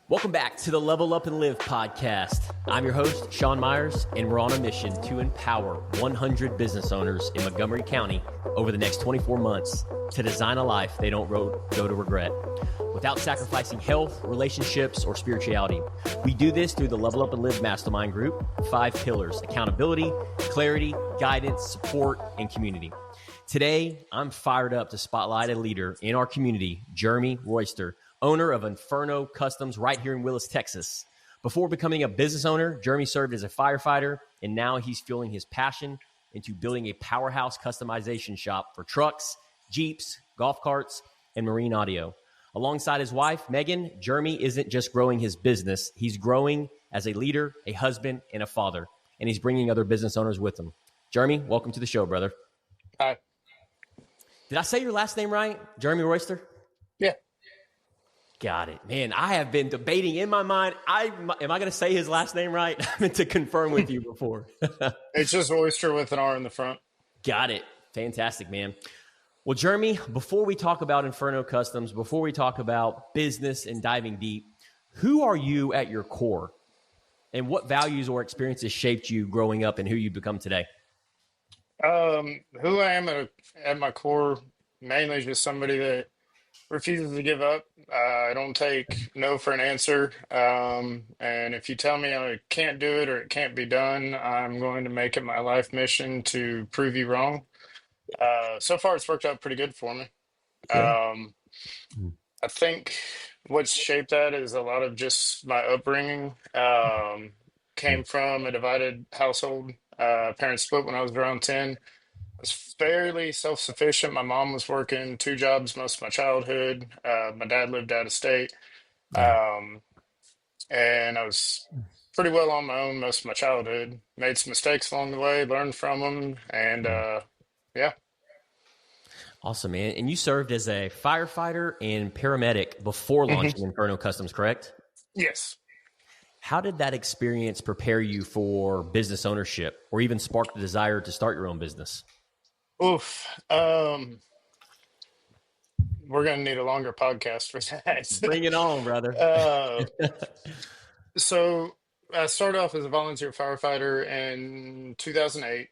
Welcome back to the Level Up and Live podcast. I'm your host, Sean Myers, and we're on a mission to empower 100 business owners in Montgomery County over the next 24 months to design a life they don't go to regret without sacrificing health, relationships, or spirituality. We do this through the Level Up and Live Mastermind Group, 5 pillars: accountability, clarity, guidance, support, and community. Today, I'm fired up to spotlight a leader in our community, Jeremy Royster, owner of Inferno Customs right here in Willis, Texas. Before becoming a business owner, Jeremy served as a firefighter, and now he's fueling his passion into building a powerhouse customization shop for trucks, Jeeps, golf carts, and marine audio. Alongside his wife, Megan, Jeremy isn't just growing his business, he's growing as a leader, a husband, and a father, and he's bringing other business owners with him. Jeremy, welcome to the show, brother. Hi. Did I say your last name right? Jeremy Royster? Yeah. Got it. Man, I have been debating in my mind. Am I going to say his last name right? I meant to confirm with you before. It's just Royster with an R in the front. Got it. Fantastic, man. Well, Jeremy, before we talk about Inferno Customs, before we talk about business and diving deep, who are you at your core? And what values or experiences shaped you growing up and who you become today? Who I am at my core, mainly just somebody that refuses to give up. I don't take no for an answer. And if you tell me I can't do it or it can't be done, I'm going to make it my life mission to prove you wrong. So far, it's worked out pretty good for me. Yeah. I think what's shaped that is a lot of just my upbringing. Came from a divided household. Parents split when I was around 10. I was fairly self-sufficient. My mom was working 2 jobs most of my childhood. My dad lived out of state. Um, and I was pretty well on my own most of my childhood. Made some mistakes along the way, learned from them, and yeah. Awesome, man. And you served as a firefighter and paramedic before launching Inferno Customs, correct? Yes. How did that experience prepare you for business ownership or even spark the desire to start your own business? Oof. We're going to need a longer podcast for that. Bring it on, brother. So I started off as a volunteer firefighter in 2008.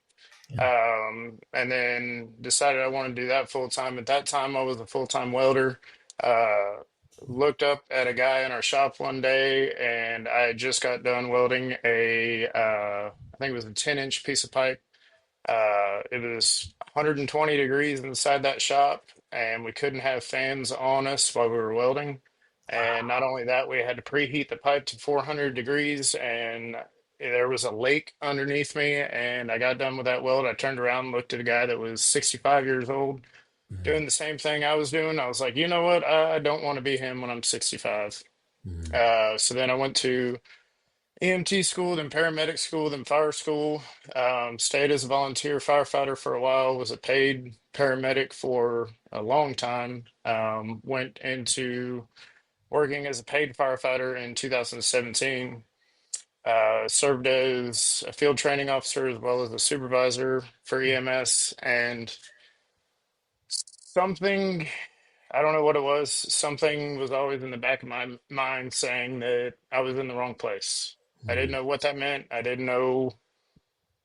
And then decided I wanted to do that full time. At that time, I was a full-time welder. Looked up at a guy in our shop one day, and I had just got done welding I think it was a 10-inch piece of pipe. It was 120 degrees inside that shop, and we couldn't have fans on us while we were welding. And not only that, we had to preheat the pipe to 400 degrees, and there was a lake underneath me. And I got done with that weld. I turned around and looked at a guy that was 65 years old doing the same thing I was doing. I was like, you know what? I don't want to be him when I'm 65. So then I went to EMT school, then paramedic school, then fire school. Stayed as a volunteer firefighter for a while, was a paid paramedic for a long time. Went into working as a paid firefighter in 2017. Served as a field training officer as well as a supervisor for EMS. And something, I don't know what it was, something was always in the back of my mind saying that I was in the wrong place. I didn't know what that meant. I didn't know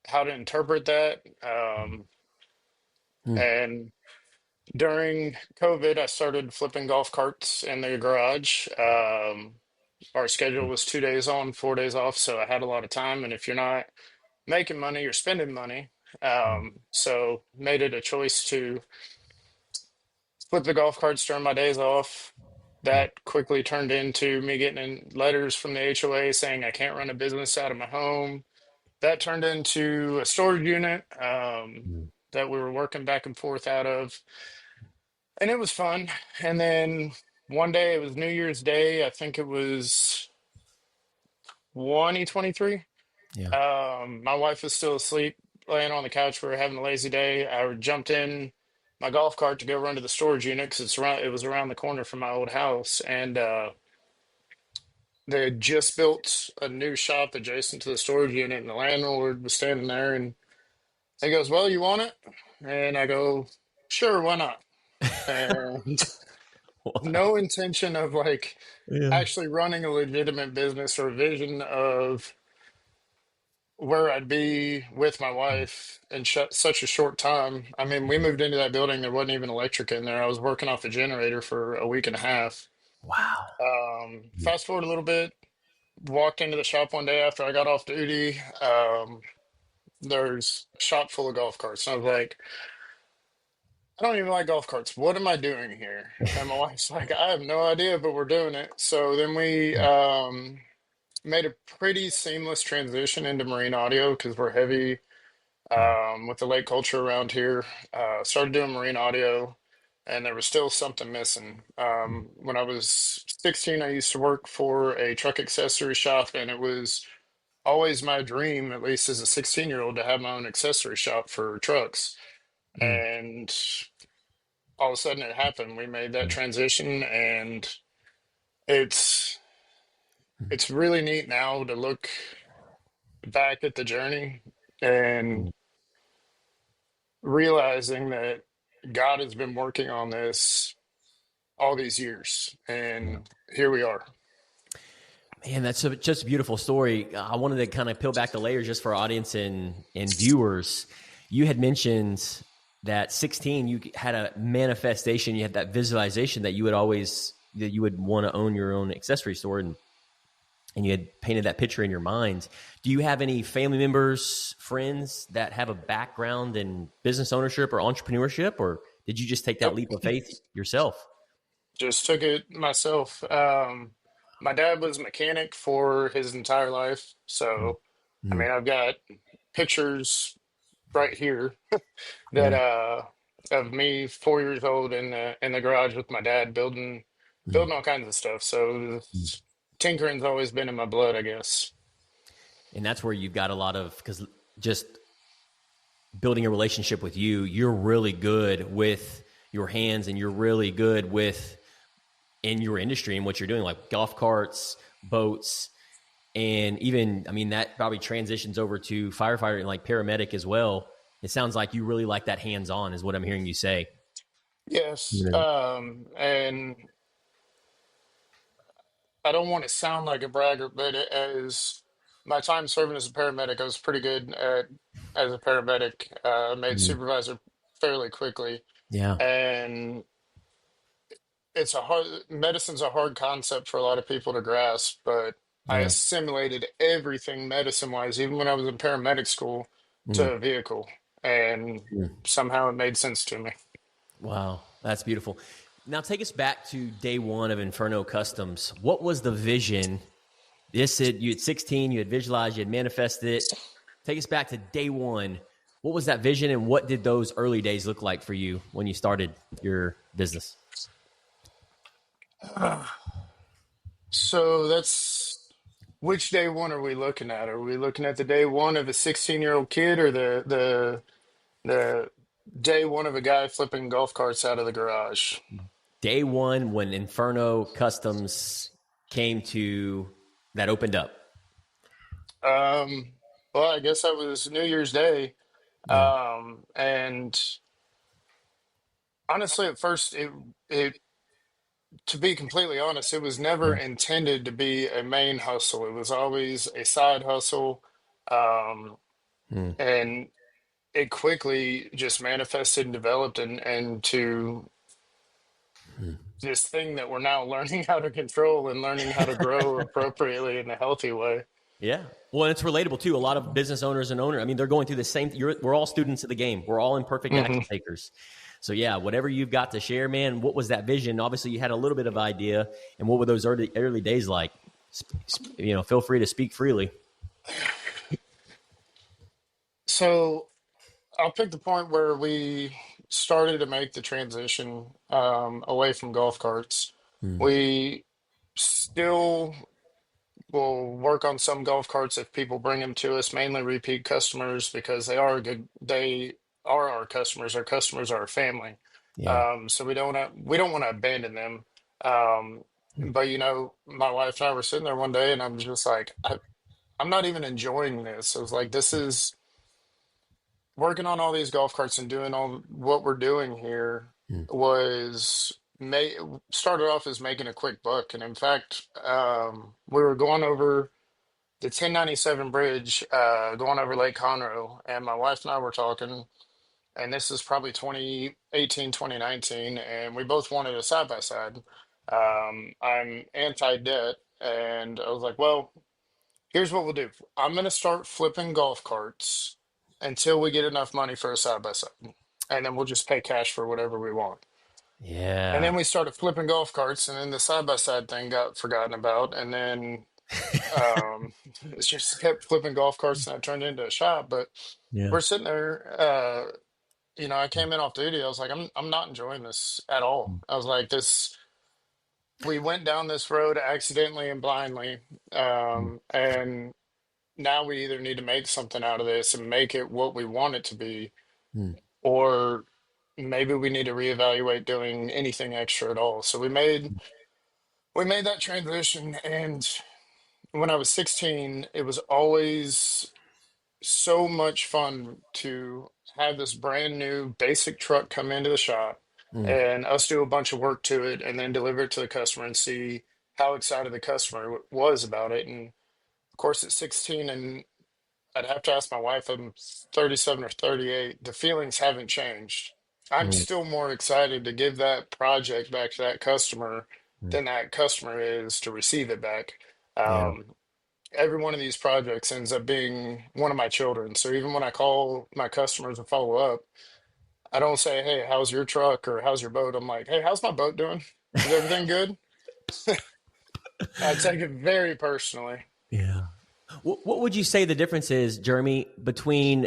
how to interpret that. And during COVID, I started flipping golf carts in the garage. Our schedule was 2 days on, 4 days off, so I had a lot of time. And if you're not making money, you're spending money. So made it a choice to flip the golf carts during my days off. That quickly turned into me getting in letters from the HOA saying I can't run a business out of my home. That turned into a storage unit that we were working back and forth out of. And it was fun. And then one day, it was New Year's Day. I think it was 2023. Yeah. My wife was still asleep, laying on the couch. We were having a lazy day. I jumped in my golf cart to go run to the storage unit because it was around the corner from my old house. And they had just built a new shop adjacent to the storage unit, and the landlord was standing there, and he goes, "Well, you want it?" And I go, "Sure, why not?" And no intention of like Yeah. actually running a legitimate business or a vision of where I'd be with my wife in such a short time. I mean, we moved into that building, there wasn't even electric in there. I was working off a generator for a week and a half. Wow. Fast forward a little bit, walked into the shop one day after I got off duty. There's a shop full of golf carts. And I was like, I don't even like golf carts. What am I doing here? And my wife's like, I have no idea, but we're doing it. So then we made a pretty seamless transition into marine audio because we're heavy with the lake culture around here. Started doing marine audio, and there was still something missing. When I was 16, I used to work for a truck accessory shop, and it was always my dream, at least as a 16-year-old, to have my own accessory shop for trucks. And all of a sudden it happened. We made that transition, and it's it's really neat now to look back at the journey and realizing that God has been working on this all these years, and here we are. Man, that's just a beautiful story. I wanted to kind of peel back the layers just for our audience and viewers. You had mentioned that 16, you had a manifestation, you had that visualization that you would always, that you would want to own your own accessory store, and you had painted that picture in your mind. Do you have any family members, friends that have a background in business ownership or entrepreneurship, or did you just take that Yep, leap of faith yourself? just took it myself. My dad was a mechanic for his entire life, so I Mm-hmm. mean, I've got pictures right here that Yeah. of me 4 years old in the garage with my dad building all kinds of stuff. So tinkering's always been in my blood, I guess. And that's where you've got a lot of, because just building a relationship with you, you're really good with your hands and you're really good with in your industry and what you're doing, like golf carts, boats, and even, I mean, that probably transitions over to firefighter and like paramedic as well. It sounds like you really like that hands on, is what I'm hearing you say. Yes, Yeah. and I don't want to sound like a braggart, but as my time serving as a paramedic, I was pretty good at as a paramedic. Made supervisor fairly quickly, Yeah. and it's a hard medicine's a hard concept for a lot of people to grasp, but I Yeah. assimilated everything medicine wise, even when I was in paramedic school, Mm. to a vehicle, and somehow it made sense to me. Wow. That's beautiful. Now take us back to day one of Inferno Customs. What was the vision? This said you at 16, you had visualized, you had manifested it. Take us back to day one. What was that vision, and what did those early days look like for you when you started your business? So that's which day one are we looking at? Are we looking at the day one of a 16-year-old kid, or the day one of a guy flipping golf carts out of the garage? Day one when Inferno Customs came to that opened up. Um, well, I guess that was New Year's Day. Yeah. And honestly, at first, it to be completely honest, it was never Yeah. intended to be a main hustle. It was always a side hustle. Um, Hmm. and it quickly just manifested and developed and to this thing that we're now learning how to control and learning how to grow appropriately in a healthy way. Yeah. Well, and it's relatable too. A lot of business owners and owners, I mean, they're going through the same. We're all students of the game. We're all imperfect Hmm. action takers. So yeah, whatever you've got to share, man. What was that vision? Obviously, you had a little bit of idea, and what were those early days like? Feel free to speak freely. So I'll pick the point where we started to make the transition away from golf carts. Hmm. We still will work on some golf carts if people bring them to us, mainly repeat customers because they are our customers. Our customers are our family. Yeah. So we don't want to abandon them. Um, but my wife and I were sitting there one day and I'm just like, I'm not even enjoying this. I was like, this is working on all these golf carts and doing all what we're doing here Hmm. was made started off as making a quick buck, and in fact, we were going over the 1097 bridge, going over Lake Conroe, and my wife and I were talking, and this is probably 2018, 2019, and we both wanted a side by side. I'm anti-debt, and I was like, well, here's what we'll do. I'm going to start flipping golf carts until we get enough money for a side by side, and then we'll just pay cash for whatever we want. And Yeah. then we started flipping golf carts, and then the side by side thing got forgotten about, and then um, it's just kept flipping golf carts, and it turned into a shop. But Yeah. we're sitting there. I came in off duty. I was like, I'm not enjoying this at all. I was like, this. We went down this road accidentally and blindly, and now we either need to make something out of this and make it what we want it to be, Mm. or maybe we need to reevaluate doing anything extra at all. So we made that transition, and when I was 16, it was always so much fun to have this brand new basic truck come into the shop Mm. and us do a bunch of work to it and then deliver it to the customer and see how excited the customer was about it. And of course, at 16, and I'd have to ask my wife, I'm 37 or 38, the feelings haven't changed. I'm Mm. still more excited to give that project back to that customer Mm. than that customer is to receive it back. Yeah. Um, every one of these projects ends up being one of my children. So even when I call my customers and follow up, I don't say, "Hey, how's your truck?" or "How's your boat?" I'm like, "Hey, how's my boat doing? Is everything good?" I take it very personally. Yeah. What would you say the difference is, Jeremy, between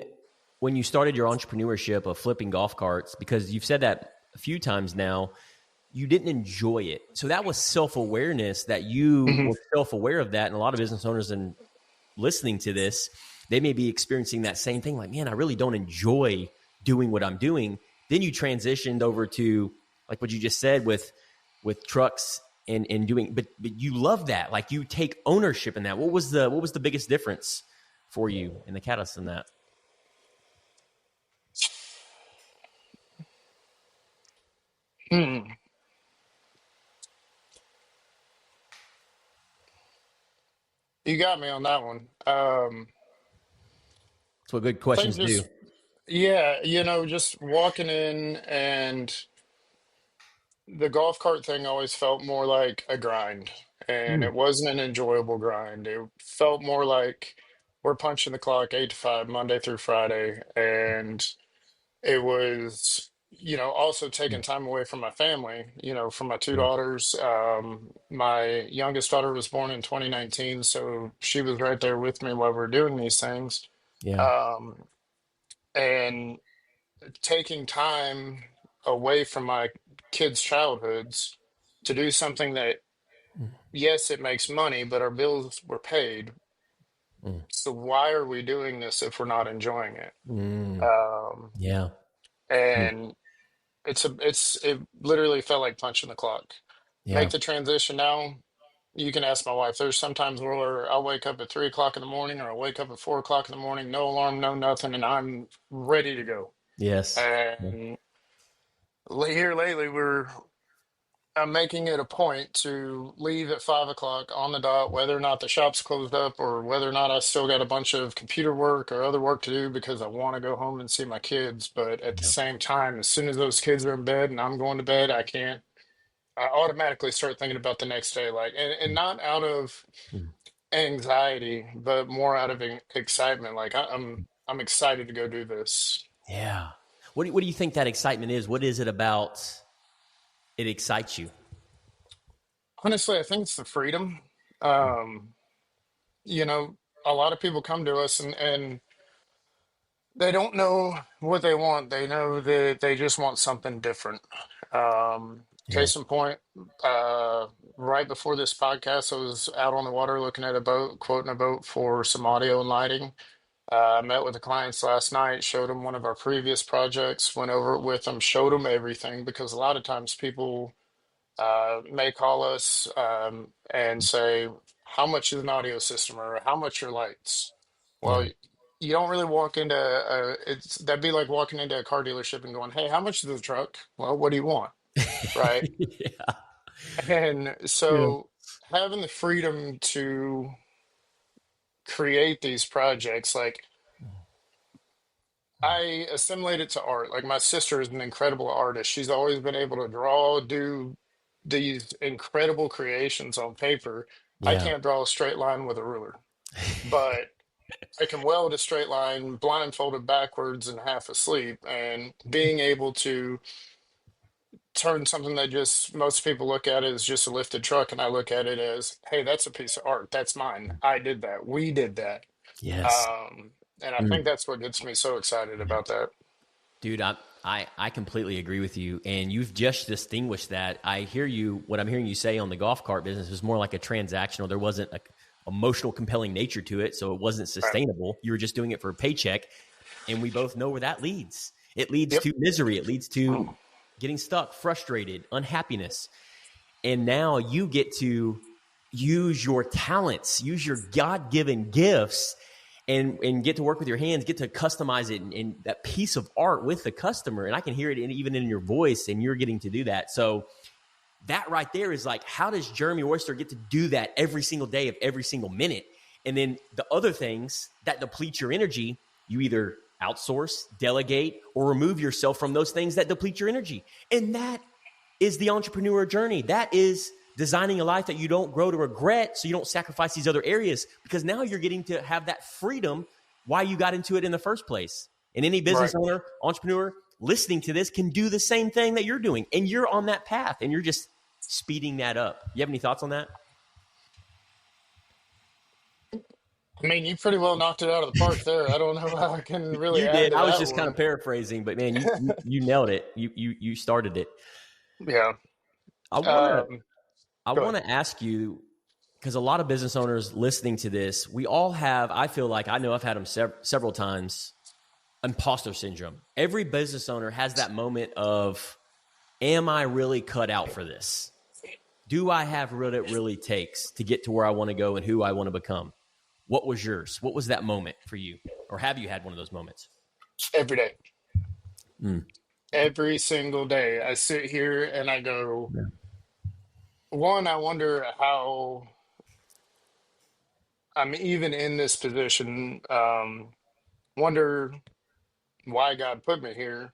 when you started your entrepreneurship of flipping golf carts? Because you've said that a few times now, you didn't enjoy it. So that was self awareness that you Mhm. were self aware of that. And a lot of business owners and listening to this, they may be experiencing that same thing. Like, man, I really don't enjoy doing what I'm doing. Then you transitioned over to like what you just said with trucks and doing, but you love that. Like you take ownership in that. What was the biggest difference for you in the catalyst in that? Hmm. You got me on that one. That's what good I think questions do. just, yeah, just walking in, and the golf cart thing always felt more like a grind, and Mm, it wasn't an enjoyable grind. It felt more like we're punching the clock 8 to 5, Monday through Friday, and it was, also taking mm, time away from my family, from my two yeah, daughters. My youngest daughter was born in 2019, so she was right there with me while we are doing these things. yeah, Um, and taking time away from my kids' childhoods to do something that, mm, yes, it makes money, but our bills were paid. mm, So why are we doing this if we're not enjoying it? mm, Um, yeah, mm, and it literally felt like punching the clock. Make yeah, the transition now. You can ask my wife. There's sometimes where I'll wake up at 3 o'clock in the morning, or I'll wake up at 4 o'clock in the morning, no alarm, no nothing, and I'm ready to go. yes, yeah, And here lately, I'm making it a point to leave at 5 o'clock on the dot, whether or not the shop's closed up or whether or not I still got a bunch of computer work or other work to do, because I want to go home and see my kids. But at the yeah, same time, as soon as those kids are in bed and I'm going to bed, I automatically start thinking about the next day, like, and mm, not out of mm, anxiety, but more out of excitement. Like I'm excited to go do this. yeah. What do you think that excitement is? What is it about it excites you? Honestly, I think it's the freedom. Um, you know, a lot of people come to us, and they don't know what they want. They know that they just want something different. Yeah, Case in point, uh, right before this podcast, I was out on the water looking at a boat, quoting a boat for some audio and lighting. I met with the clients last night, showed them one of our previous projects, went over it with them, showed them everything, because a lot of times people may call us and say, "How much is an audio system?" or "How much are lights?" yeah, Well, you don't really walk into that'd be like walking into a car dealership and going, "Hey, how much is the truck?" "Well, what do you want?" right? Yeah. And Yeah. so having the freedom to create these projects, like I assimilate it to art. Like my sister is an incredible artist. She's always been able to draw, do these incredible creations on paper. I Yeah. can't draw a straight line with a ruler, but I can weld a straight line blindfolded backwards and half asleep. And being able to turn something that just most people look at as just a lifted truck, and I look at it as, hey, that's a piece of art. That's mine. I did that. We did that. Yes. Um, and I think Mm. that's what gets me so excited about that. Dude, I completely agree with you. And you've just distinguished that. I hear you, what I'm hearing you say on the golf cart business was more like a transactional. There wasn't a emotional, compelling nature to it. So it wasn't Right. sustainable. You were just doing it for a paycheck. And we both know where that leads. It leads Yep. to misery. It leads to getting stuck, frustrated, unhappiness. And now you get to use your talents, use your God-given gifts, and get to work with your hands, get to customize it and that piece of art with the customer. And I can hear it even in your voice, and you're getting to do that. So that right there is like, how does Jeremy Royster get to do that every single day of every single minute? And then the other things that deplete your energy, you either outsource, delegate, or remove yourself from those things that deplete your energy. And that is the entrepreneur journey. That is designing a life that you don't grow to regret, so you don't sacrifice these other areas, because now you're getting to have that freedom why you got into it in the first place. And any business Right. owner, entrepreneur listening to this can do the same thing that you're doing. And you're on that path, and you're just speeding that up. You have any thoughts on that? I mean, you pretty well knocked it out of the park there. I don't know how I can really You add did. to I was that just kind of one. paraphrasing, but man, you nailed it. You started it. Yeah. I want to Um, I Go want ahead. to ask you, because a lot of business owners listening to this, we all have, I feel like, I know I've had them several times, imposter syndrome. Every business owner has that moment of, am I really cut out for this? Do I have what it really takes to get to where I want to go and who I want to become? What was yours? What was that moment for you? Or have you had one of those moments? Every day. Mm. Every single day. I sit here and I go, Yeah. one, I wonder how I'm even in this position. Wonder why God put me here,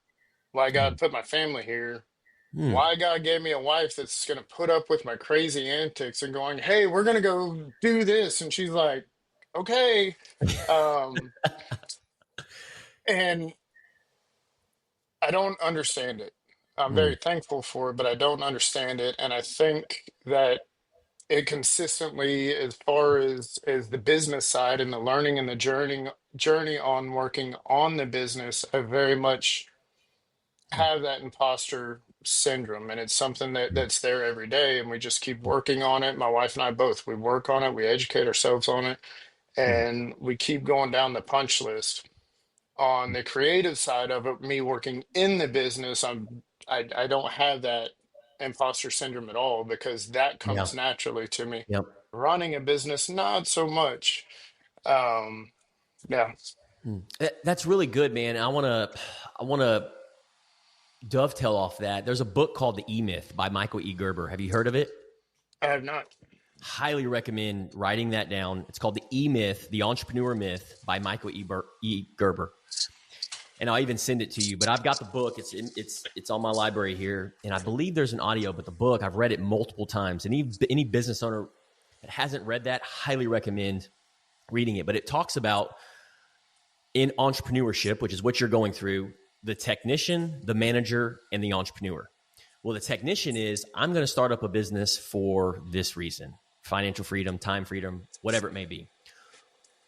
why God put my family here, Mm. why God gave me a wife that's going to put up with my crazy antics and going, hey, we're going to go do this. And she's like, okay. Um, and I don't understand it. I'm Mm. very thankful for it, but I don't understand it. And I think that it consistently, as far as the business side and the learning and the journey on working on the business, I very much have that imposter syndrome, and it's something that's there every day, and we just keep working on it. My wife and I both, we work on it, we educate ourselves on it, Mm. and we keep going down the punch list. On the creative side of it, me working in the business, I don't have that imposter syndrome at all, because that Yeah. comes naturally to me. Yep. Running a business, not so much. Um, yeah, That's really good, man. I want to dovetail off that. There's a book called The E Myth by Michael E. Gerber. Have you heard of it? I have not. Highly recommend writing that down. It's called The E Myth, The Entrepreneur Myth by Michael E. Gerber. And I'll even send it to you. But I've got the book. It's on my library here, and I believe there's an audio. But the book, I've read it multiple times. And any business owner that hasn't read that, highly recommend reading it. But it talks about, in entrepreneurship, which is what you're going through, the technician, the manager, and the entrepreneur. Well, the technician is, I'm going to start up a business for this reason: financial freedom, time freedom, whatever it may be.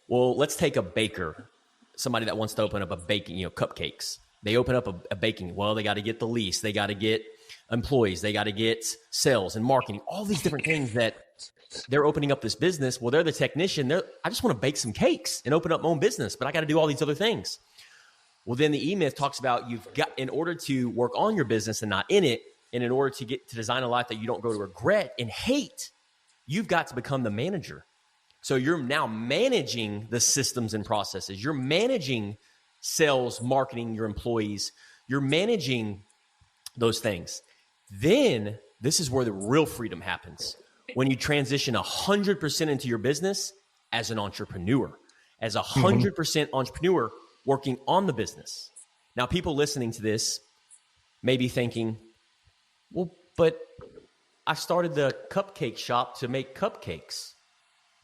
Well, let's take a baker, somebody that wants to open up a baking, cupcakes. They open up a baking. Well, they got to get the lease. They got to get employees. They got to get sales and marketing, all these different things that they're opening up this business. Well, they're the technician. I just want to bake some cakes and open up my own business, but I got to do all these other things. Well, then the E-Myth talks about, in order to work on your business and not in it, and in order to get to design a life that you don't go to regret and hate, you've got to become the manager. So you're now managing the systems and processes. You're managing sales, marketing, your employees. You're managing those things. Then this is where the real freedom happens. When you transition 100% into your business as an entrepreneur, as a Hmm. 100% entrepreneur working on the business. Now, people listening to this may be thinking, well, but I started the cupcake shop to make cupcakes.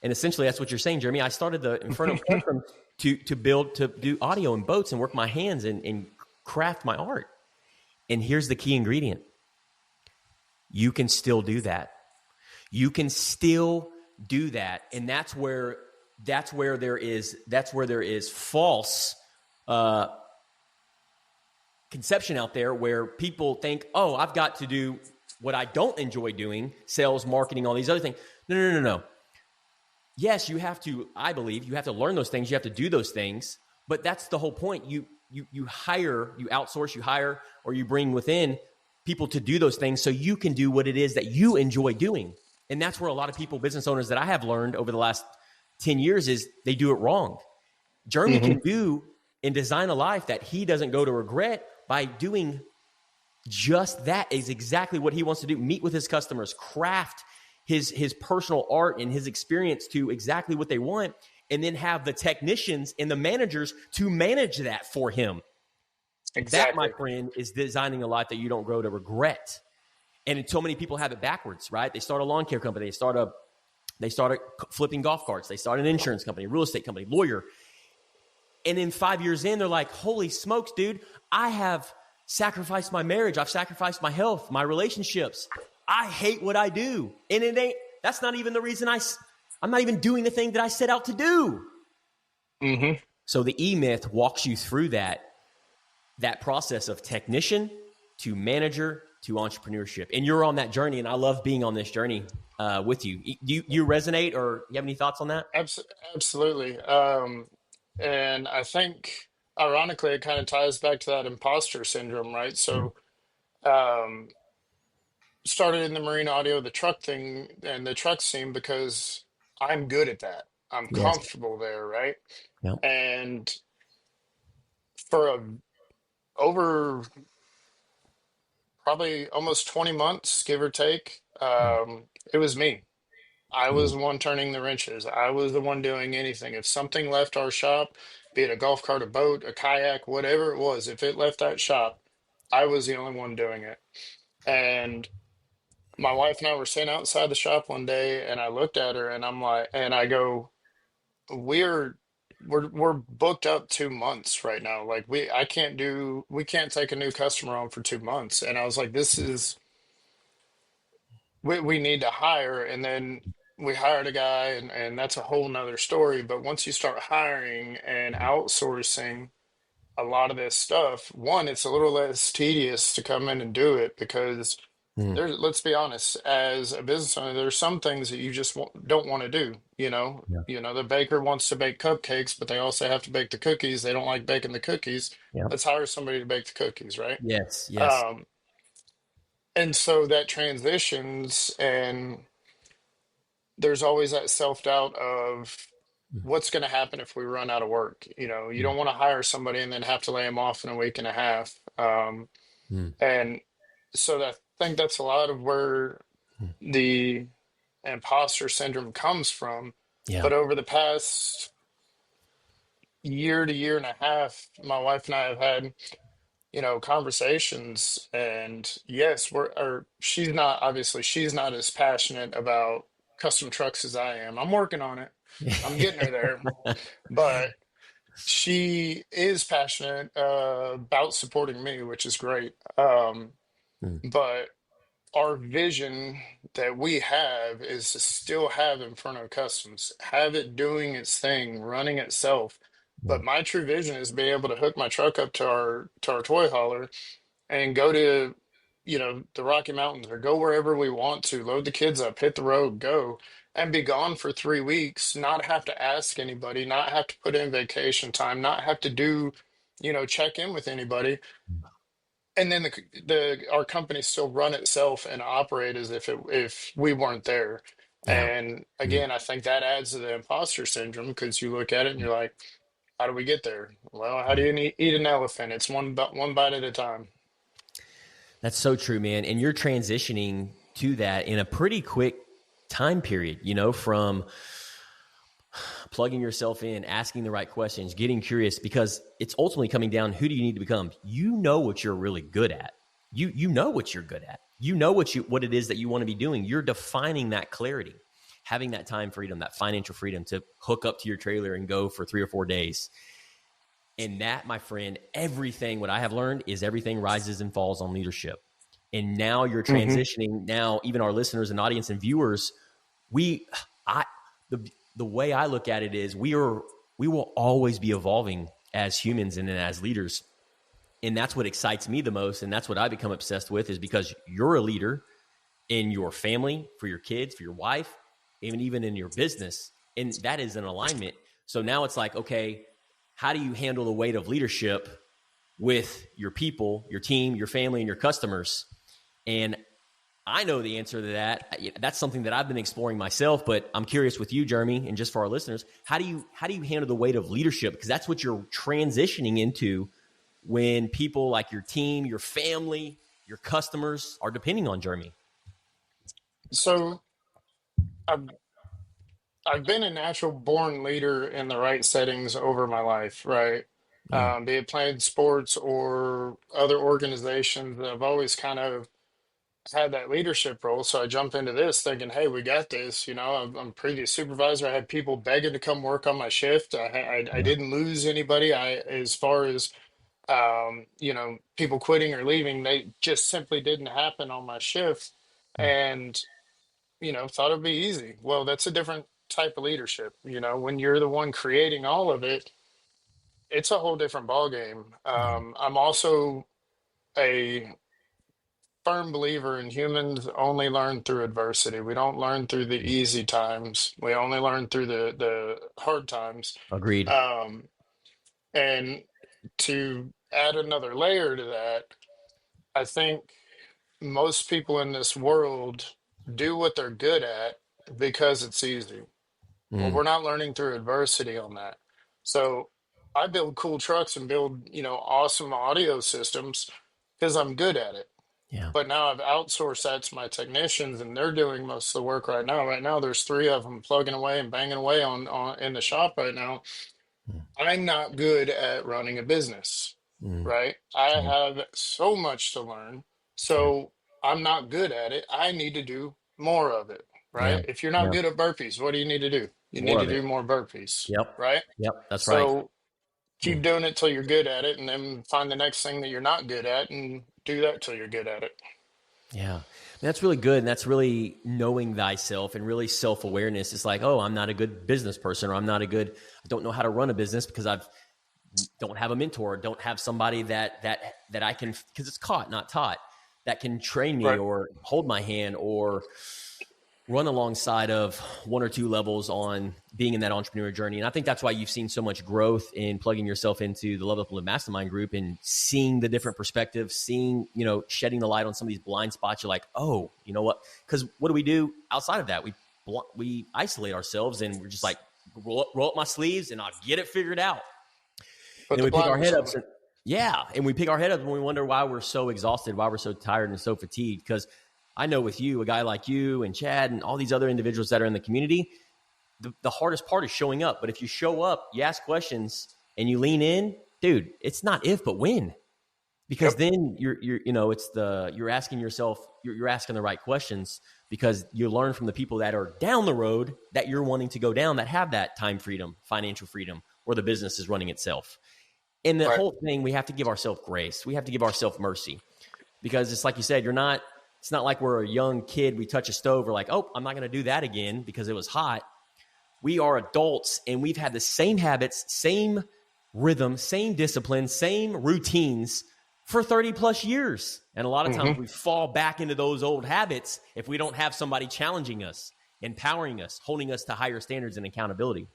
And essentially that's what you're saying, Jeremy. I started the Inferno Custom to do audio and boats and work my hands and craft my art. And here's the key ingredient. You can still do that. You can still do that. And that's where there is false conception out there where people think, oh, I've got to do what I don't enjoy doing, sales, marketing, all these other things. No. Yes, you have to, I believe, you have to learn those things. You have to do those things. But that's the whole point. You hire, you outsource, you hire, or you bring within people to do those things so you can do what it is that you enjoy doing. And that's where a lot of people, business owners that I have learned over the last 10 years is they do it wrong. Jeremy Hmm. can do and design a life that he doesn't go to regret by doing just that is exactly what he wants to do. Meet with his customers, craft his personal art and his experience to exactly what they want, and then have the technicians and the managers to manage that for him. That, my Exactly. friend, is designing a life that you don't grow to regret. And so many people have it backwards, right? They start a lawn care company. They start flipping golf carts. They start an insurance company, real estate company, lawyer. And then 5 years in, they're like, holy smokes, dude, I have sacrificed my marriage. I've sacrificed my health, my relationships. I hate what I do. And that's not even the reason I'm not even doing the thing that I set out to do. Hmm. So the E-Myth walks you through that process of technician to manager to entrepreneurship. And you're on that journey, and I love being on this journey with you. Do you resonate, or you have any thoughts on that? Absolutely. And I think, ironically, it kind of ties back to that imposter syndrome, right? Mm. So, um, started in the marine audio, the truck thing, and the truck scene because I'm good at that. I'm Yes. comfortable there, right? Yep. And for over probably almost 20 months, give or take, it was me. I was the one turning the wrenches. I was the one doing anything. If something left our shop, be it a golf cart, a boat, a kayak, whatever it was, if it left that shop, I was the only one doing it. And my wife and I were sitting outside the shop one day, and I looked at her and I'm like, and I go, we're we're booked up 2 months right now. Like we can't take a new customer on for 2 months. And I was like, this is we need to hire. And then we hired a guy, and that's a whole nother story. But once you start hiring and outsourcing a lot of this stuff, one, it's a little less tedious to come in and do it because Mm. there's, let's be honest, as a business owner, there's some things that you just don't want to do. Yeah. The baker wants to bake cupcakes, but they also have to bake the cookies. They don't like baking the cookies. Yeah. Let's hire somebody to bake the cookies, right? Yes. Yes. Um, and so that transitions, and there's always that self-doubt of Mm. what's going to happen if we run out of work. You don't want to hire somebody and then have to lay them off in a week and a half. Mm. And so I think that's a lot of where Mm. the imposter syndrome comes from. Yeah. But over the past year to year and a half, my wife and I have had, conversations. And yes, she's not as passionate about custom trucks as I am. I'm working on it. I'm getting her there. But she is passionate about supporting me, which is great. Mm. But our vision that we have is to still have Inferno Customs, have it doing its thing, running itself. Yeah. But my true vision is be able to hook my truck up to our toy hauler and go to, the Rocky Mountains or go wherever we want to, load the kids up, hit the road, go, and be gone for 3 weeks, not have to ask anybody, not have to put in vacation time, not have to do, check in with anybody. And then the our company still run itself and operate as if we weren't there. Yeah. And Mm. again, I think that adds to the imposter syndrome because you look at it and you're like, how do we get there? Well, how do you eat an elephant? It's one bite at a time. That's so true, man. And you're transitioning to that in a pretty quick time period, from plugging yourself in, asking the right questions, getting curious, because it's ultimately coming down, who do you need to become? You know what you're really good at. You know what you're good at. You know what it is that you want to be doing. You're defining that clarity, having that time freedom, that financial freedom to hook up to your trailer and go for 3 or 4 days. And that, my friend, what I have learned is everything rises and falls on leadership. And now you're Hmm. transitioning. Now, even our listeners and audience and viewers, we, I, the way I look at it is we will always be evolving as humans and as leaders. And that's what excites me the most. And that's what I become obsessed with, is because you're a leader in your family, for your kids, for your wife, even in your business. And that is an alignment. So now it's like, okay, how do you handle the weight of leadership with your people, your team, your family, and your customers? And I know the answer to that. That's something that I've been exploring myself, but I'm curious with you, Jeremy, and just for our listeners, how do you handle the weight of leadership? Because that's what you're transitioning into when people like your team, your family, your customers are depending on Jeremy. So I've I've been a natural born leader in the right settings over my life, right? Yeah. Be it playing sports or other organizations. I've always kind of had that leadership role. So I jump into this thinking, hey, we got this. I'm previous supervisor. I had people begging to come work on my shift. I Yeah. didn't lose anybody. As far as people quitting or leaving, they just simply didn't happen on my shift. And thought it'd be easy. Well, that's a different type of leadership. When you're the one creating all of it, it's a whole different ballgame. Yeah. I'm also a firm believer in humans only learn through adversity. We don't learn through the easy times. We only learn through the hard times. Agreed. Um, and to add another layer to that, I think most people in this world do what they're good at because it's easy. Well, Mm. we're not learning through adversity on that. So I build cool trucks and build, awesome audio systems because I'm good at it. Yeah. But now I've outsourced that to my technicians and they're doing most of the work right now. Right now, there's three of them plugging away and banging away on in the shop right now. Mm. I'm not good at running a business, Mm. right? I Yeah. have so much to learn. Yeah. So I'm not good at it. I need to do more of it, Yeah. right? If you're not Yeah. good at burpees, what do you need to do? You More need to of it. do more burpees, Yep. right? Yep. That's right. So Mm. keep doing it till you're good at it and then find the next thing that you're not good at and do that till you're good at it. Yeah. That's really good. And that's really knowing thyself and really self awareness. It's like, oh, I'm not a good business person, or I don't know how to run a business because don't have a mentor, don't have somebody that I can, because it's caught, not taught, that can train me Right. or hold my hand or run alongside of one or two levels on being in that entrepreneur journey. And I think that's why you've seen so much growth in plugging yourself into the Level Up and Live Mastermind group and seeing the different perspectives, seeing, shedding the light on some of these blind spots. You're like, oh, you know what? Because what do we do outside of that? We isolate ourselves and we're just like, roll up my sleeves and I'll get it figured out. And Put then the we pick our blinders head up. on. Yeah. And we pick our head up and we wonder why we're so exhausted, why we're so tired and so fatigued. Because I know with you, a guy like you and Chad and all these other individuals that are in the community, the hardest part is showing up. But if you show up, you ask questions and you lean in, dude, it's not if, but when. Because Yep. then you're asking yourself, you're asking the right questions, because you learn from the people that are down the road that you're wanting to go down, that have that time freedom, financial freedom, or the business is running itself. In the Right. whole thing, we have to give ourselves grace. We have to give ourselves mercy, because it's like you said, it's not like we're a young kid. We touch a stove. We're like, oh, I'm not going to do that again because it was hot. We are adults and we've had the same habits, same rhythm, same discipline, same routines for 30 plus years. And a lot of times Hmm. we fall back into those old habits if we don't have somebody challenging us, empowering us, holding us to higher standards and accountability.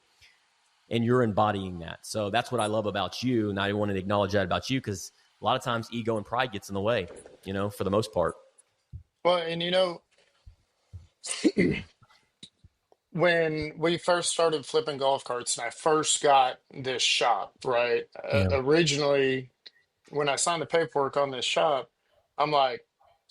And you're embodying that. So that's what I love about you. And I wanted to acknowledge that about you, because a lot of times ego and pride gets in the way, for the most part. Well, and when we first started flipping golf carts and I first got this shop, right? Yeah. Originally, when I signed the paperwork on this shop, I'm like,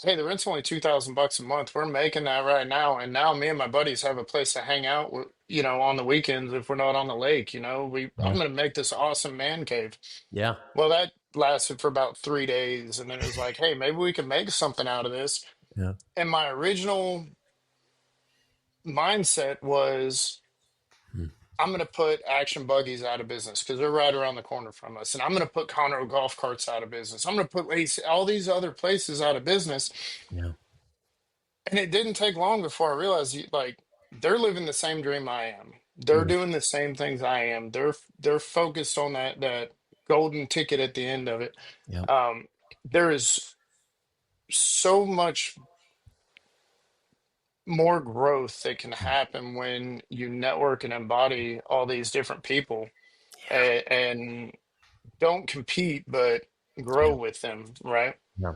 hey, the rent's only $2,000 a month. We're making that right now. And now me and my buddies have a place to hang out with, on the weekends if we're not on the lake, I'm Yeah. gonna make this awesome man cave. Yeah. Well, that lasted for about 3 days, and then it was like, hey, maybe we can make something out of this. Yeah. And my original mindset was Hmm. I'm going to put Action Buggies out of business because they're right around the corner from us. And I'm going to put Conroe Golf Carts out of business. I'm going to put all these other places out of business. Yeah. And it didn't take long before I realized, like, they're living the same dream I am. They're Yeah. doing the same things I am. They're focused on that golden ticket at the end of it. Yeah. Um, there is so much more growth that can happen when you network and embody all these different people and don't compete, but Yeah. grow with them, right? Yeah.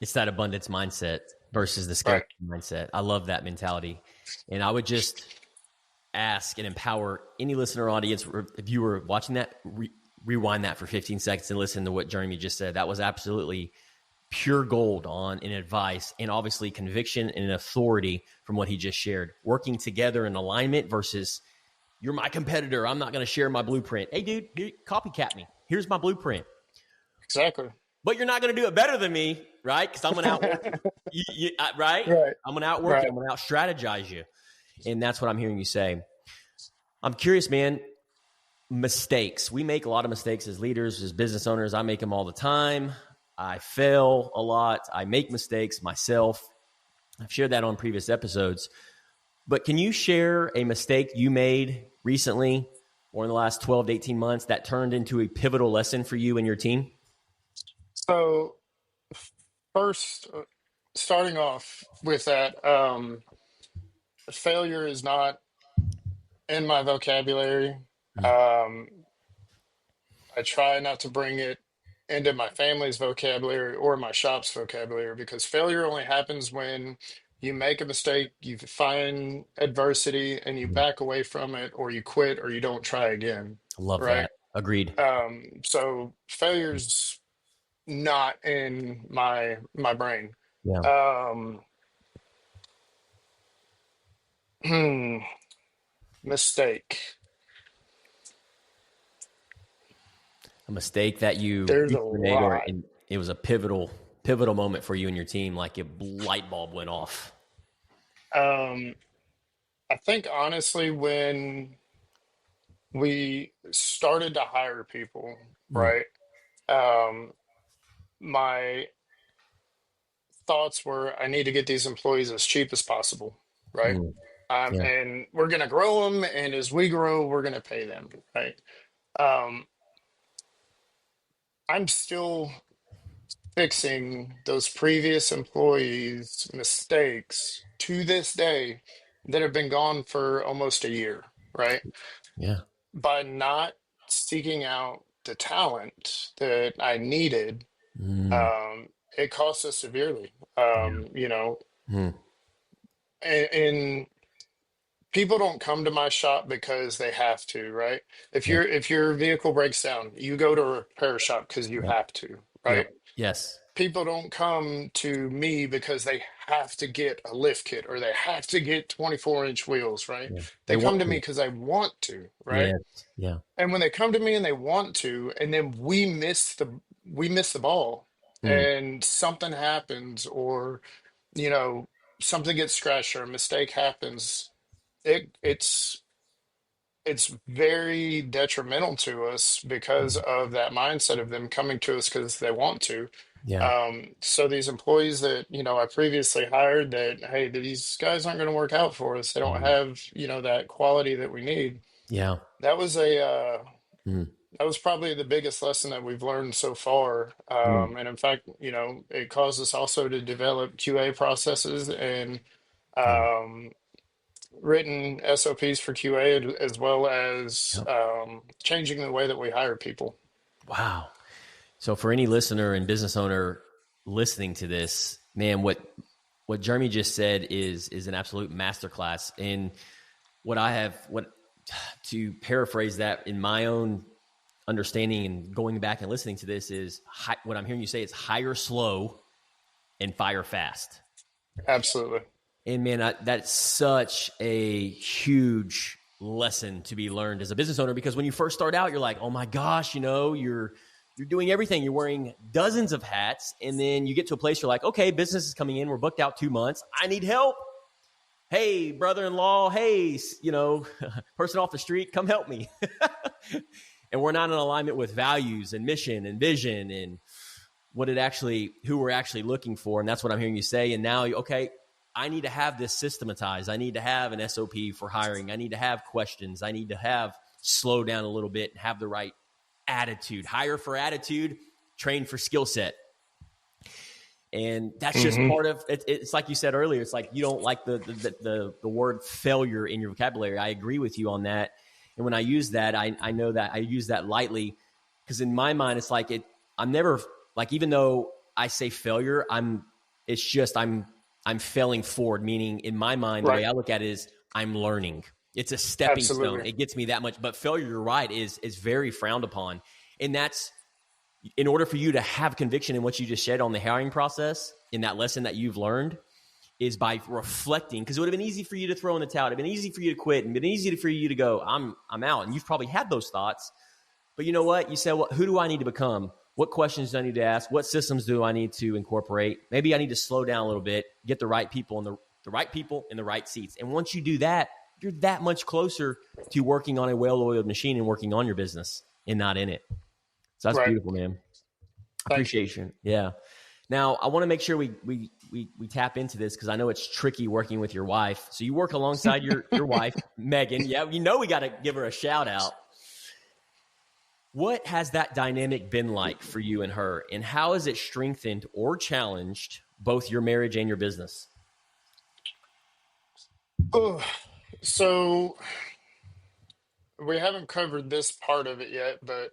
It's that abundance mindset versus the Right. scarcity mindset. I love that mentality. And I would just ask and empower any listener audience, if you were watching that, rewind that for 15 seconds and listen to what Jeremy just said. That was absolutely pure gold on an advice and obviously conviction and an authority from what he just shared. Working together in alignment versus you're my competitor. I'm not going to share my blueprint. Hey, dude, copycat me. Here's my blueprint. Exactly. But you're not going to do it better than me, right? Because I'm going to outwork you, right? Right. I'm going to outwork you. Right. I'm going to out-strategize you. And that's what I'm hearing you say. I'm curious, man, mistakes. We make a lot of mistakes as leaders, as business owners. I make them all the time. I fail a lot. I make mistakes myself. I've shared that on previous episodes. But can you share a mistake you made recently or in the last 12 to 18 months that turned into a pivotal lesson for you and your team? So first, starting off with that, failure is not in my vocabulary. Um, I try not to bring it into my family's vocabulary or my shop's vocabulary because failure only happens when you make a mistake, you find adversity, and you back away from it, or you quit, or you don't try again. I love Right. that. Agreed. So failure's not in my brain. Yeah. Um, hmm, mistake. A mistake that you There's a made, or lot. it was a pivotal moment for you and your team, like a light bulb went off. Um, I think honestly, when we started to hire people, Mm, right? My thoughts were I need to get these employees as cheap as possible, right? mm, yeah. And we're going to grow them, and as we grow, we're going to pay them, right? Um, I'm still fixing those previous employees' mistakes to this day that have been gone for almost a year, right? Yeah. By not seeking out the talent that I needed, Mm, it cost us severely. yeah. Mm, And people don't come to my shop because they have to, right? yeah. If your vehicle breaks down, you go to a repair shop because you Yep. have to, Yep. right? Yes. People don't come to me because they have to get a lift kit or they have to get 24-inch wheels, right? Yeah. They They want come to me to. because they want to, right? Yes. Yeah. And when they come to me and they want to, and then we miss the ball Mm, and something happens or, you know, something gets scratched or a mistake happens, it's very detrimental to us because of that mindset of them coming to us because they want to. yeah. So these employees that, I previously hired that, hey, these guys aren't going to work out for us. They don't Mm, have, that quality that we need. yeah. That was Mm, that was probably the biggest lesson that we've learned so far. mm, And in fact, it caused us also to develop QA processes and yeah. um, written SOPs for QA as well as Yep. changing the way that we hire people. Wow. So for any listener and business owner listening to this, man, what Jeremy just said is an absolute masterclass. And what to paraphrase that in my own understanding and going back and listening to this is what I'm hearing you say is hire slow and fire fast. Absolutely. And man, that's such a huge lesson to be learned as a business owner, because when you first start out, you're like, oh my gosh, you're doing everything. You're wearing dozens of hats. And then you get to a place you're like, okay, business is coming in. We're booked out 2 months. I need help. Hey, brother-in-law. Hey, person off the street, come help me. And we're not in alignment with values and mission and vision and who we're actually looking for. And that's what I'm hearing you say. And now, okay, I need to have this systematized. I need to have an SOP for hiring. I need to have questions. I need to have slow down a little bit and have the right attitude. Hire for attitude, train for skill set. And that's just part of it. It's like you said earlier. It's like you don't like the word failure in your vocabulary. I agree with you on that. And when I use that, I know that I use that lightly, because in my mind, it's like I'm never like, even though I say failure, I'm failing forward, meaning in my mind, the way I look at it is I'm learning. It's a stepping stone. It gets me that much. But failure, you're right, is very frowned upon. And that's, in order for you to have conviction in what you just said on the hiring process, in that lesson that you've learned, is by reflecting. Because it would have been easy for you to throw in the towel. It would have been easy for you to quit, and been easy for you to go, I'm out. And you've probably had those thoughts. But you know what? You said, well, who do I need to become? What questions do I need to ask? What systems do I need to incorporate? Maybe I need to slow down a little bit, get the right people in the right people in the right seats. And once you do that, you're that much closer to working on a well-oiled machine and working on your business and not in it. So that's beautiful, man. Appreciation. Yeah. Now I want to make sure we tap into this, because I know it's tricky working with your wife. So you work alongside your wife, Megan. Yeah. We got to give her a shout out. What has that dynamic been like for you and her, and how has it strengthened or challenged both your marriage and your business? Oh, so we haven't covered this part of it yet, but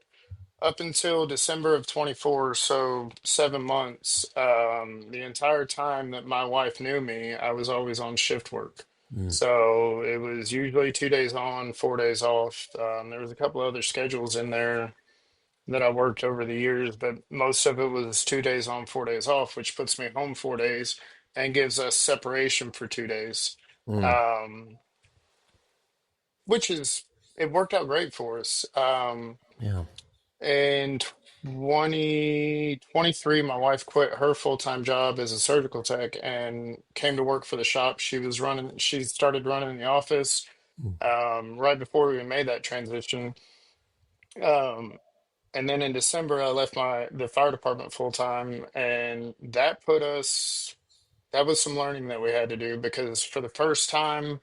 up until December of 24, so 7 months, the entire time that my wife knew me, I was always on shift work. So it was usually 2 days on, 4 days off. There was a couple other schedules in there that I worked over the years, but most of it was 2 days on, 4 days off, which puts me home 4 days and gives us separation for 2 days. Um, which it worked out great for us. Yeah. In 2023, my wife quit her full-time job as a surgical tech and came to work for the shop. She started running the office right before we made that transition. Um, and then in December, I left the fire department full-time, and that was some learning that we had to do, because for the first time,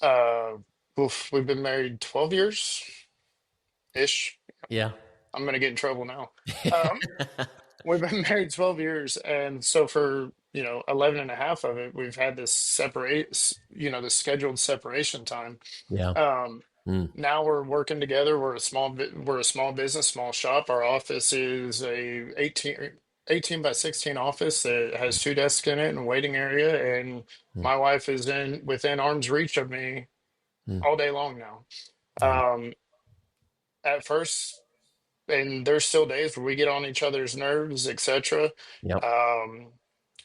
uh, we've been married 12 years ish. Yeah. I'm going to get in trouble now. Um, we've been married 12 years. And so for, 11 and a half of it, we've had this this scheduled separation time. Yeah. Um, Now we're working together. We're a small business, small shop. Our office is a 18 by 16 office that has 2 desks in it and a waiting area. And my wife is within arm's reach of me all day long now. Yeah. At first, and there's still days where we get on each other's nerves, etc. Yep.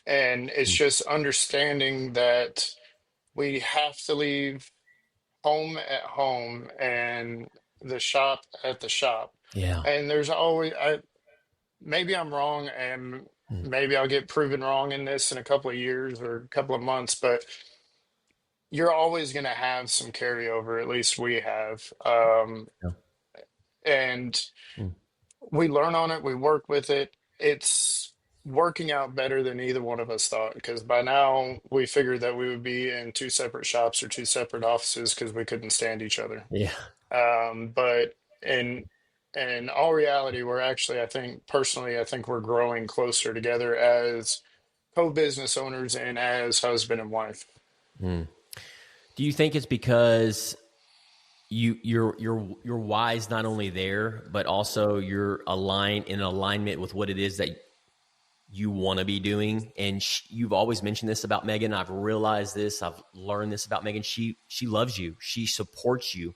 And it's just understanding that we have to leave home at home and the shop at the shop. Yeah. And maybe I'm wrong, and maybe I'll get proven wrong in this in a couple of years or a couple of months, but you're always going to have some carryover. At least we have. Yeah. And we learn on it, we work with it. It's working out better than either one of us thought, because by now we figured that we would be in two separate shops or two separate offices because we couldn't stand each other. Yeah. But in all reality, I think we're growing closer together as co-business owners and as husband and wife. Do you think it's because you're wise not only there, but also you're in alignment with what it is that you want to be doing? And you've always mentioned this about Megan. I've realized this. I've learned this about Megan. She loves you. She supports you.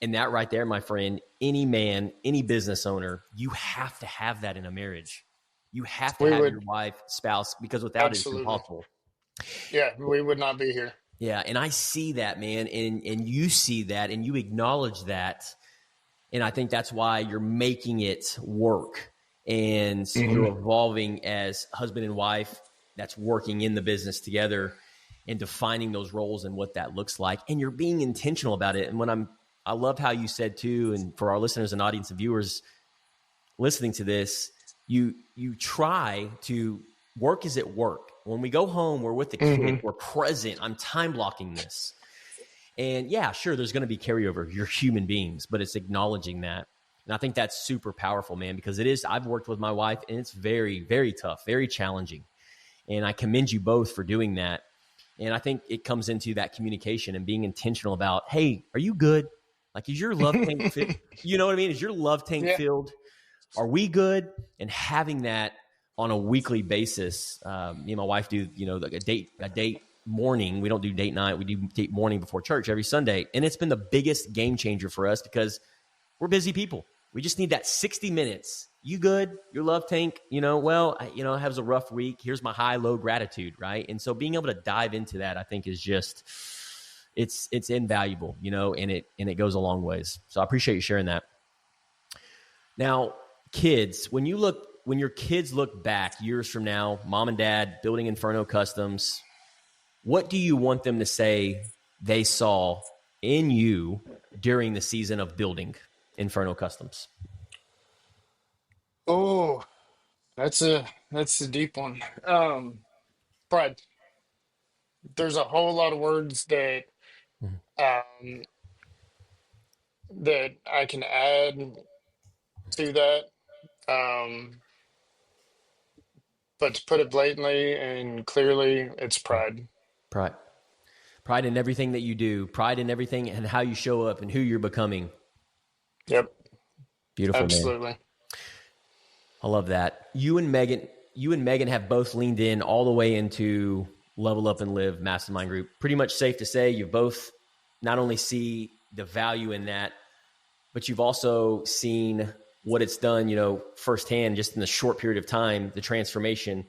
And that right there, my friend, any man, any business owner, you have to have that in a marriage. You have to We have would your wife, spouse, because without it, it's absolutely. impossible. Yeah, we would not be here. Yeah, and I see that, man, and you see that, and you acknowledge that, and I think that's why you're making it work, and you're evolving as husband and wife that's working in the business together and defining those roles and what that looks like, and you're being intentional about it. And I love how you said too, and for our listeners and audience and viewers listening to this, you try to work is at work. When we go home, we're with the kids, we're present. I'm time blocking this. And yeah, sure, there's going to be carryover. You're human beings, but it's acknowledging that. And I think that's super powerful, man, because it is. I've worked with my wife, and it's very, very tough, very challenging. And I commend you both for doing that. And I think it comes into that communication and being intentional about, hey, are you good? Like, is your love tank filled? You know what I mean? Is your love tank Yeah. filled? Are we good? And having that on a weekly basis. Me and my wife do, like a date morning. We don't do date night. We do date morning before church every Sunday. And it's been the biggest game changer for us because we're busy people. We just need that 60 minutes. You good? Your love tank, it has a rough week. Here's my high, low gratitude, right? And so being able to dive into that, I think is just, it's invaluable, and it goes a long ways. So I appreciate you sharing that. Now, kids, when your kids look back years from now, mom and dad building Inferno Customs, what do you want them to say they saw in you during the season of building Inferno Customs? Oh, that's a deep one. Pride. There's a whole lot of words that um, that I can add to that. Um, but to put it blatantly and clearly, it's pride. Pride. Pride in everything that you do. Pride in everything and how you show up and who you're becoming. Yep, Beautiful, man. absolutely. I love that. You and Megan have both leaned in all the way into Level Up and Live Mastermind Group. Pretty much safe to say you both not only see the value in that, but you've also seen what it's done, firsthand, just in the short period of time, the transformation,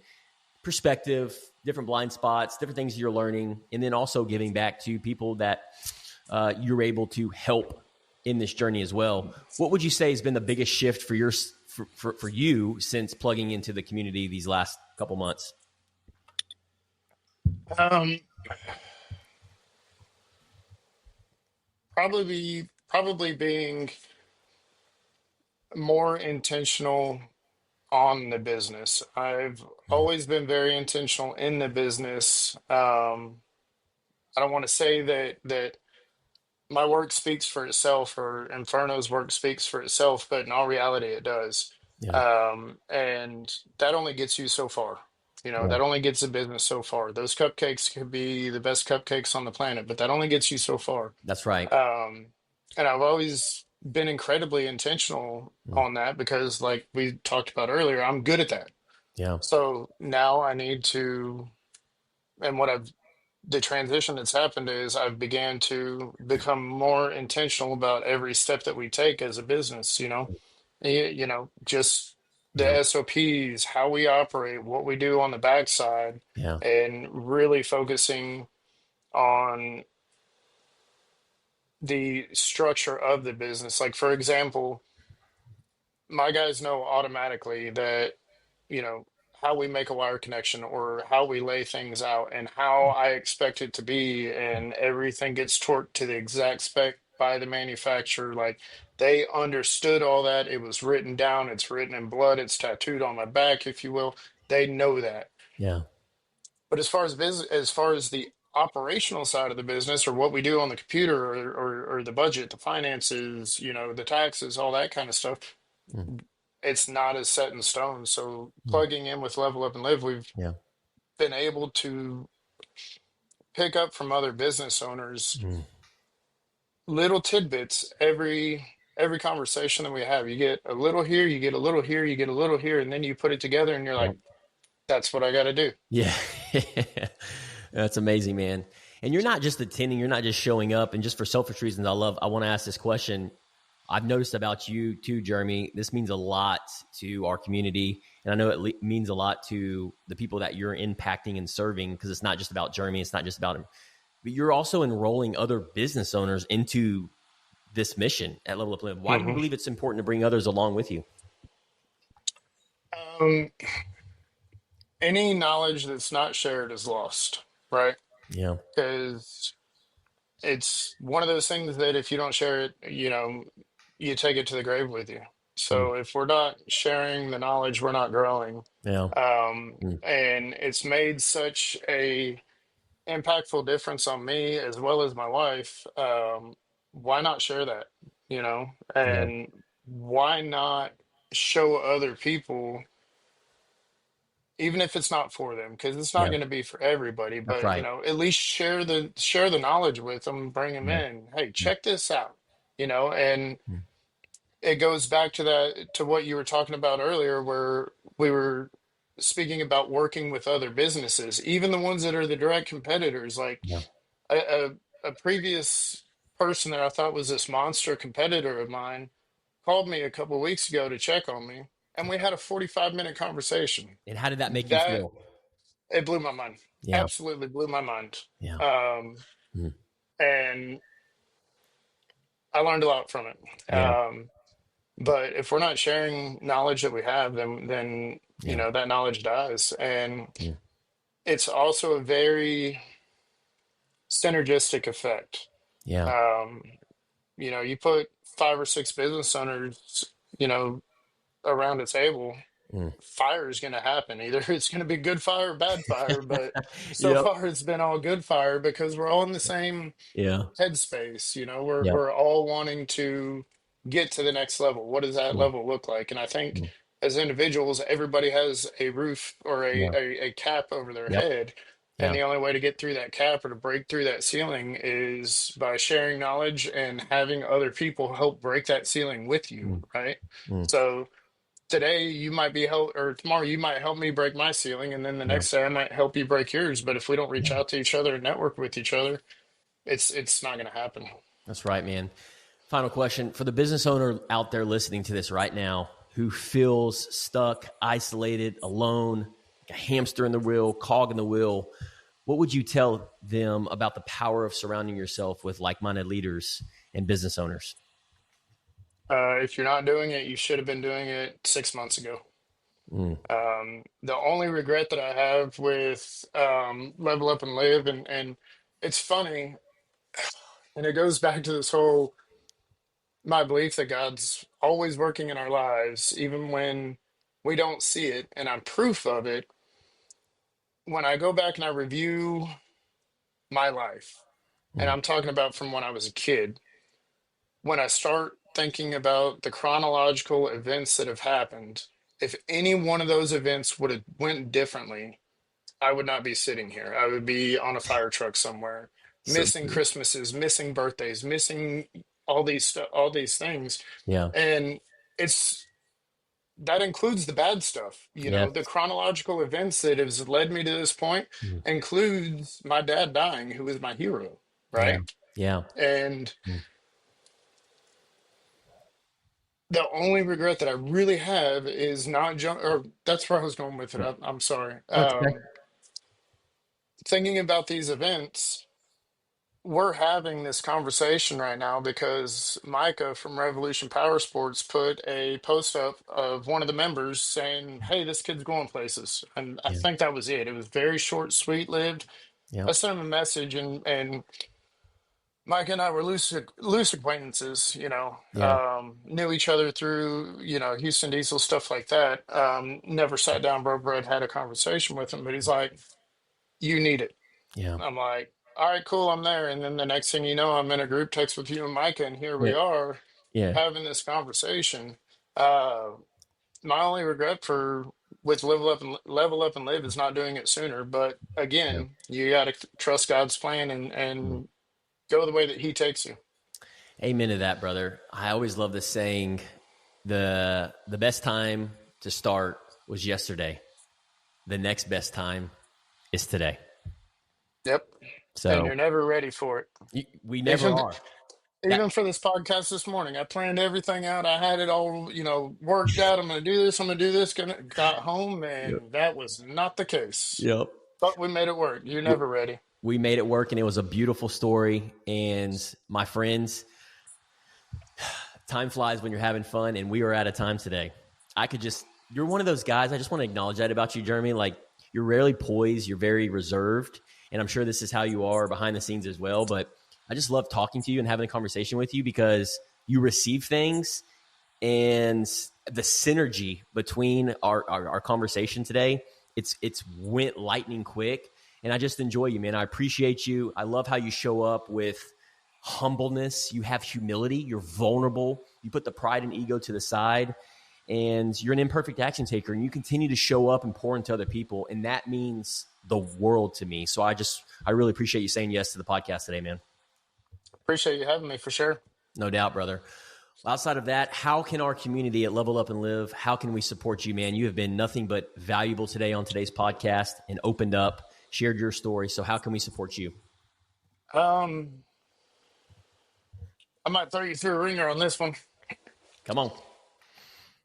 perspective, different blind spots, different things you're learning, and then also giving back to people that you're able to help in this journey as well. What would you say has been the biggest shift for you since plugging into the community these last couple months? Um, probably being more intentional on the business. I've always been very intentional in the business. I don't want to say that my work speaks for itself or Inferno's work speaks for itself, but in all reality, it does. Yeah. And that only gets you so far. Yeah. That only gets the business so far. Those cupcakes could be the best cupcakes on the planet, but that only gets you so far. That's right. And I've always been incredibly intentional on that because, like we talked about earlier, I'm good at that. Yeah. So now I need to, and the transition that's happened is I've began to become more intentional about every step that we take as a business, just the Yeah. SOPs, how we operate, what we do on the backside, Yeah. and really focusing on the structure of the business. Like, for example, my guys know automatically that, you know, how we make a wire connection or how we lay things out and how I expect it to be, and everything gets torqued to the exact spec by the manufacturer. Like, they understood all that. It was written down, it's written in blood, it's tattooed on my back, if you will. They know that. Yeah. But as far as business, as far as the operational side of the business or what we do on the computer or the budget, the finances, the taxes, all that kind of stuff, Mm. it's not as set in stone. So Mm. plugging in with Level Up and Live, we've Yeah. been able to pick up from other business owners Mm. little tidbits every conversation that we have. You get a little here, you get a little here, you get a little here, and then you put it together and you're Yeah. like, that's what I got to do. Yeah. That's amazing, man. And you're not just attending, you're not just showing up. And just for selfish reasons, I want to ask this question. I've noticed about you too, Jeremy. This means a lot to our community. And I know it means a lot to the people that you're impacting and serving, because it's not just about Jeremy. It's not just about him. But you're also enrolling other business owners into this mission at Level Up Live. Why do you Hmm. believe it's important to bring others along with you? Um, any knowledge that's not shared is lost, right? Yeah. Because it's one of those things that if you don't share it, you take it to the grave with you. Mm. So if we're not sharing the knowledge, we're not growing. Yeah. Mm. And it's made such a impactful difference on me as well as my wife. Why not share that? Yeah. And why not show other people, even if it's not for them, because it's not Yeah. going to be for everybody, That's but right. at least share the knowledge with them, bring them Yeah. in. Hey, Mm. check this out. And Mm. it goes back to what you were talking about earlier, where we were speaking about working with other businesses, even the ones that are the direct competitors. Like Yeah. a, a, a previous person that I thought was this monster competitor of mine called me a couple of weeks ago to check on me, and we had a 45-minute conversation. And how did that make you That feel? It blew my mind. Yeah. Absolutely blew my mind. Yeah. Um, Mm. and I learned a lot from it. Yeah. But if we're not sharing knowledge that we have, then Yeah. that knowledge dies. And Mm. it's also a very synergistic effect. Yeah. Um, you put five or six business owners, around a table, Mm. fire is going to happen. Either it's going to be good fire or bad fire, but so Yep. far it's been all good fire because we're all in the same Yeah. headspace. We're Yep. we're all wanting to get to the next level. What does that Mm. level look like? And I think Mm. as individuals, everybody has a roof or Yeah. a cap over their Yep. head. And Yeah. the only way to get through that cap or to break through that ceiling is by sharing knowledge and having other people help break that ceiling with you, Mm. right? Mm. So today you might be help, or tomorrow you might help me break my ceiling, and then the Yeah. next day I might help you break yours. But if we don't reach Yeah. out to each other and network with each other, it's not going to happen. That's right, man. Final question for the business owner out there listening to this right now who feels stuck, isolated, alone, like a hamster in the wheel, cog in the wheel. What would you tell them about the power of surrounding yourself with like-minded leaders and business owners? If you're not doing it, you should have been doing it 6 months ago. Mm. The only regret that I have with Level Up and Live, and it's funny, and it goes back to this whole my belief that God's always working in our lives, even when we don't see it, and I'm proof of it. When I go back and I review my life, and Mm. I'm talking about from when I was a kid, when I start thinking about the chronological events that have happened, if any one of those events would have went differently, I would not be sitting here. I would be on a fire truck somewhere, So missing true. Christmases, missing birthdays, missing all these things. Yeah. And it's that includes the bad stuff. Yes. The chronological events that has led me to this point Mm. includes my dad dying, who was my hero, Yeah. right? Yeah. And Mm. the only regret that I really have is not or that's where I was going with it. I'm sorry. That's okay. Thinking about these events, we're having this conversation right now because Micah from Revolution Power Sports put a post up of one of the members saying, "Hey, this kid's going places," and I Yeah. think that was it. It was very short, sweet lived. Yeah. I sent him a message, and Mike and I were loose acquaintances, Yeah. knew each other through, Houston Diesel, stuff like that. Never sat down, broke bread, had a conversation with him, but he's like, "You need it." Yeah. I'm like, "All right, cool, I'm there." And then the next thing you know, I'm in a group text with you and Micah, and here we Yeah. are Yeah. having this conversation. Uh, my only regret for with level up and live is not doing it sooner. But Yeah. again, you got to trust God's plan and Mm. go the way that He takes you. Amen to that, brother. I always love this saying, the best time to start was yesterday. The next best time is today. Yep. And So you're never ready for it. we never Even are. That, Even for this podcast this morning, I planned everything out. I had it all, worked out. I'm going to do this. I'm going to do this. Got home, yep. and that was not the case. Yep. But we made it work. You're never ready. We made it work, and it was a beautiful story. And my friends, time flies when you're having fun, and we are out of time today. You're one of those guys. I just want to acknowledge that about you, Jeremy. Like, you're rarely poised. You're very reserved. And I'm sure this is how you are behind the scenes as well. But I just love talking to you and having a conversation with you because you receive things, and the synergy between our conversation today, it's went lightning quick. And I just enjoy you, man. I appreciate you. I love how you show up with humbleness. You have humility. You're vulnerable. You put the pride and ego to the side, and you're an imperfect action taker, and you continue to show up and pour into other people. And that means the world to me. So I really appreciate you saying yes to the podcast today, man. Appreciate you having me for sure. No doubt, brother. Outside of that, how can our community at Level Up and Live, how can we support you, man? You have been nothing but valuable today on today's podcast and opened up, shared your story. So how can we support you? I might throw you through a ringer on this one. Come on.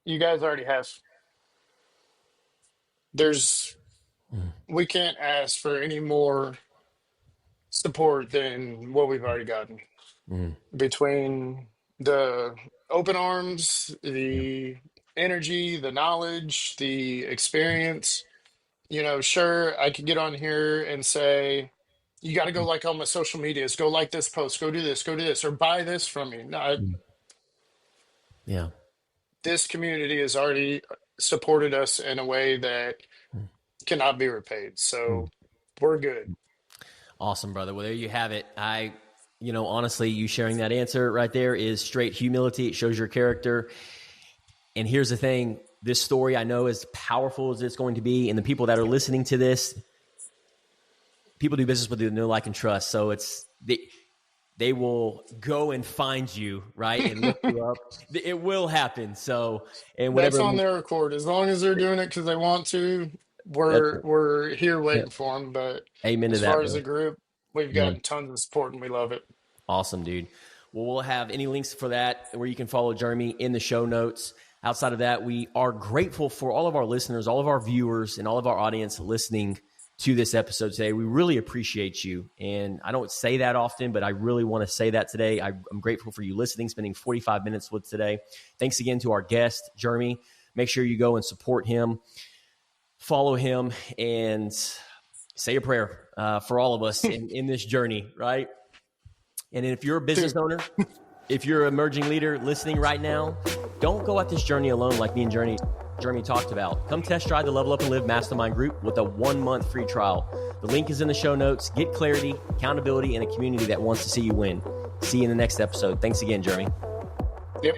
You guys already have. We can't ask for any more support than what we've already gotten. Between the open arms, Yeah. the energy, the knowledge, the experience. Sure, I could get on here and say, you got to go like all my social medias, go like this post, go do this, or buy this from me. No, Yeah. this community has already supported us in a way that cannot be repaid. So we're good. Awesome, brother. Well, there you have it. Honestly, you sharing that answer right there is straight humility. It shows your character. And here's the thing. This story, I know, as powerful as it's going to be, and the people that are listening to this, people do business with you, know, like, and trust. So they will go and find you, right, and look you up. It will happen. So, and whatever. That's on their record. As long as they're doing it because they want to, we're here waiting for them. But amen to as that, far bro. as a group, we've got tons of support and we love it. Awesome, dude. Well, we'll have any links for that where you can follow Jeremy in the show notes. Outside of that, we are grateful for all of our listeners, all of our viewers, and all of our audience listening to this episode today. We really appreciate you. And I don't say that often, but I really want to say that today. I'm grateful for you listening, spending 45 minutes with today. Thanks again to our guest, Jeremy. Make sure you go and support him, follow him, and say a prayer for all of us in this journey, right? And if you're a business owner, if you're an emerging leader listening right now, don't go at this journey alone like me and Jeremy talked about. Come test drive the Level Up and Live Mastermind group with a 1-month free trial. The link is in the show notes. Get clarity, accountability, and a community that wants to see you win. See you in the next episode. Thanks again, Jeremy. Yep.